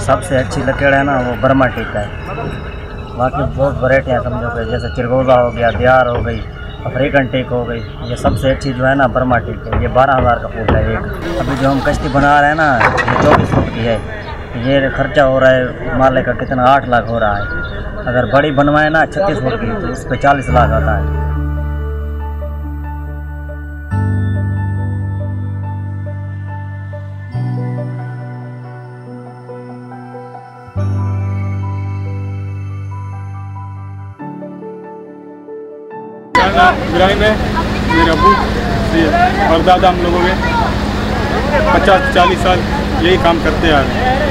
सबसे अच्छी लकड़ है ना वो बर्मा टीक है। बाकी बहुत वैरायटियाँ समझो कि जैसे चिरगोजा हो गया, दियार हो गई, अफ्रीकन टीक हो गई। ये सबसे अच्छी जो है ना बर्मा टीक है। ये 12,000 का फुट है एक। अभी जो हम कश्ती बना रहे हैं ना ये 24 फुट की है। ये खर्चा हो रहा है माले का कितना 8 लाख हो रहा है। अगर बड़ी बनवाए ना 36 फुट की तो उस पर 40 लाख आता है। इब्राहिम है, मेरे अबू और दादा हम लोगों के 50-40 साल यही काम करते आ रहे हैं।